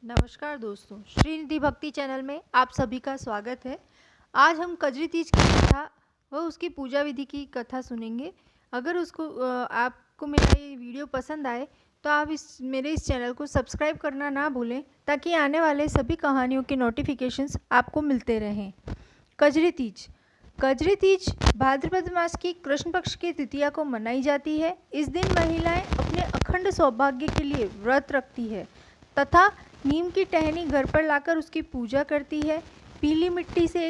नमस्कार दोस्तों, श्रीनिधि भक्ति चैनल में आप सभी का स्वागत है। आज हम कजरी तीज की कथा व उसकी पूजा विधि की कथा सुनेंगे। अगर आपको मेरा ये वीडियो पसंद आए तो आप मेरे इस चैनल को सब्सक्राइब करना ना भूलें, ताकि आने वाले सभी कहानियों के नोटिफिकेशंस आपको मिलते रहें। कजरी तीज भाद्रपद मास की कृष्ण पक्ष की तृतीया को मनाई जाती है। इस दिन महिलाएं अपने अखंड सौभाग्य के लिए व्रत रखती है तथा नीम की टहनी घर पर लाकर उसकी पूजा करती है। पीली मिट्टी से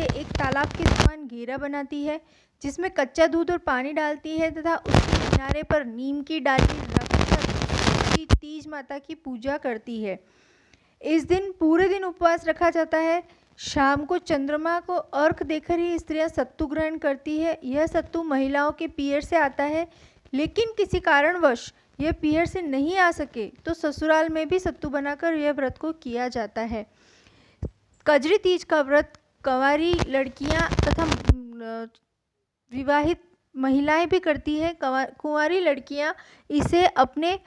एक तालाब के समान घेरा बनाती है, जिसमें कच्चा दूध और पानी डालती है तथा उसके किनारे पर नीम की डाली रखकर तीज माता की पूजा करती है। इस दिन पूरे दिन उपवास रखा जाता है। शाम को चंद्रमा को अर्घ देकर ही स्त्रियां सत्तू ग्रहण करती है। यह सत्तू महिलाओं के पीयर से आता है, लेकिन किसी कारणवश यह पीहर से नहीं आ सके तो ससुराल में भी सत्तू बनाकर यह व्रत को किया जाता है। कजरी तीज का व्रत कंवारी लड़कियां तथा विवाहित महिलाएं भी करती है। कुंवारी लड़कियां इसे अपने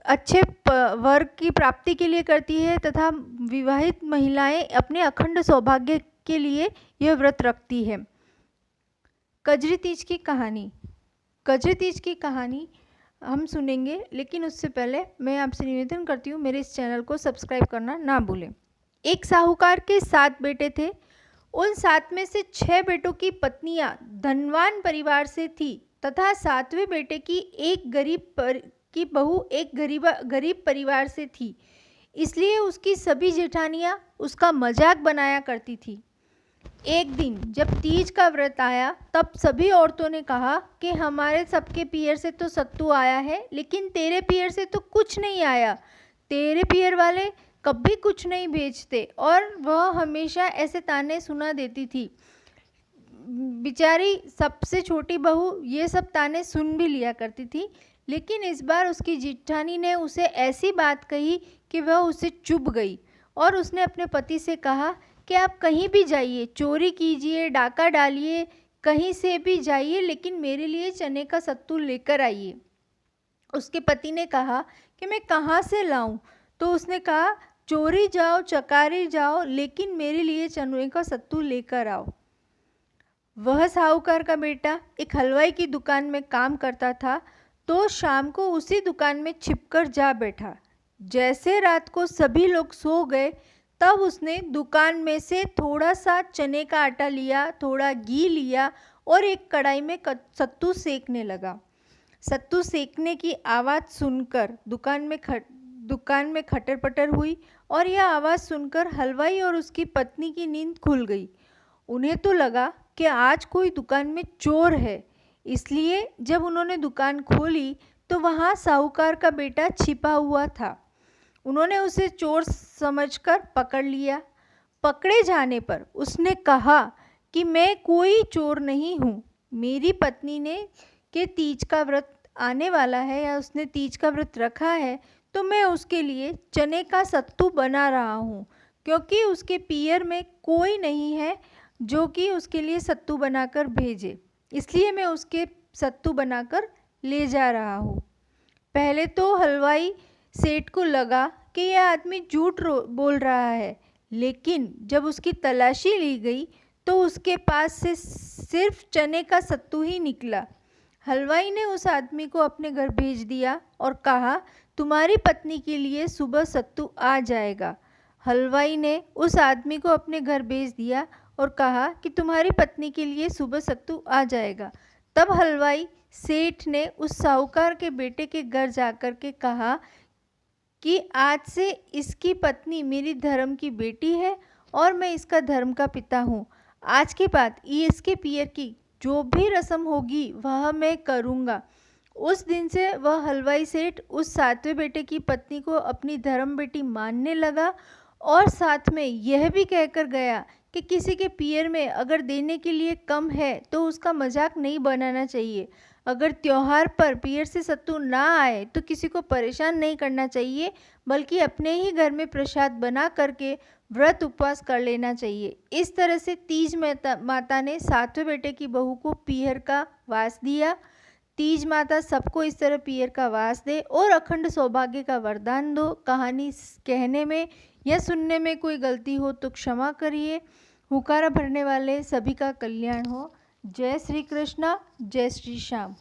अच्छे वर्ग की प्राप्ति के लिए करती है तथा विवाहित महिलाएं अपने अखंड सौभाग्य के लिए यह व्रत रखती है। कजरी तीज की कहानी हम सुनेंगे, लेकिन उससे पहले मैं आपसे निवेदन करती हूँ, मेरे इस चैनल को सब्सक्राइब करना ना भूलें। एक साहूकार के 7 बेटे थे। उन 7 में से 6 बेटों की पत्नियां धनवान परिवार से थी तथा 7वें बेटे की बहू एक गरीब परिवार से थी। इसलिए उसकी सभी जेठानियां उसका मजाक बनाया करती थी। एक दिन जब तीज का व्रत आया, तब सभी औरतों ने कहा कि हमारे सबके पीयर से तो सत्तू आया है, लेकिन तेरे पीयर से तो कुछ नहीं आया। तेरे पीयर वाले कभी कुछ नहीं भेजते। और वह हमेशा ऐसे ताने सुना देती थी। बेचारी सबसे छोटी बहू ये सब ताने सुन भी लिया करती थी, लेकिन इस बार उसकी जेठानी ने उसे ऐसी बात कही कि वह उसे चुभ गई और उसने अपने पति से कहा कि आप कहीं भी जाइए, चोरी कीजिए, डाका डालिए, कहीं से भी जाइए, लेकिन मेरे लिए चने का सत्तू लेकर आइए। उसके पति ने कहा कि मैं कहाँ से लाऊं? तो उसने कहा, चोरी जाओ, चकारी जाओ, लेकिन मेरे लिए चने का सत्तू लेकर आओ। वह साहूकार का बेटा एक हलवाई की दुकान में काम करता था, तो शाम को उसी दुकान में छिपकर जा बैठा। जैसे रात को सभी लोग सो गए, तब उसने दुकान में से थोड़ा सा चने का आटा लिया, थोड़ा घी लिया और एक कढ़ाई में सत्तू सेकने लगा। सत्तू सेकने की आवाज़ सुनकर दुकान में खटर पटर हुई और यह आवाज़ सुनकर हलवाई और उसकी पत्नी की नींद खुल गई। उन्हें तो लगा कि आज कोई दुकान में चोर है, इसलिए जब उन्होंने दुकान खोली तो वहाँ साहूकार का बेटा छिपा हुआ था। उन्होंने उसे चोर समझकर पकड़ लिया। पकड़े जाने पर उसने कहा कि मैं कोई चोर नहीं हूँ। मेरी पत्नी ने कि तीज का व्रत आने वाला है या उसने तीज का व्रत रखा है, तो मैं उसके लिए चने का सत्तू बना रहा हूँ, क्योंकि उसके पीयर में कोई नहीं है जो कि उसके लिए सत्तू बनाकर भेजे, इसलिए मैं उसके सत्तू बनाकर ले जा रहा हूँ। पहले तो हलवाई सेठ को लगा कि यह आदमी झूठ बोल रहा है, लेकिन जब उसकी तलाशी ली गई तो उसके पास से सिर्फ चने का सत्तू ही निकला। हलवाई ने उस आदमी को अपने घर भेज दिया और कहा, तुम्हारी पत्नी के लिए सुबह सत्तू आ जाएगा। हलवाई ने उस आदमी को अपने घर भेज दिया और कहा कि तुम्हारी पत्नी के लिए सुबह सत्तू आ जाएगा। तब हलवाई सेठ ने उस साहूकार के बेटे के घर जाकर के कहा कि आज से इसकी पत्नी मेरी धर्म की बेटी है और मैं इसका धर्म का पिता हूँ। आज के बाद इसके पीयर की जो भी रस्म होगी वह मैं करूँगा। उस दिन से वह हलवाई सेठ उस 7वें बेटे की पत्नी को अपनी धर्म बेटी मानने लगा और साथ में यह भी कहकर गया कि किसी के पीयर में अगर देने के लिए कम है तो उसका मजाक नहीं बनाना चाहिए। अगर त्योहार पर पीयर से सत्तू ना आए तो किसी को परेशान नहीं करना चाहिए, बल्कि अपने ही घर में प्रसाद बना करके व्रत उपवास कर लेना चाहिए। इस तरह से तीज माता ने 7वें बेटे की बहू को पीहर का वास दिया। तीज माता सबको इस तरह पियर का वास दे और अखंड सौभाग्य का वरदान दो। कहानी कहने में या सुनने में कोई गलती हो तो क्षमा करिए। हुकारा भरने वाले सभी का कल्याण हो। जय श्री कृष्णा, जय श्री श्याम।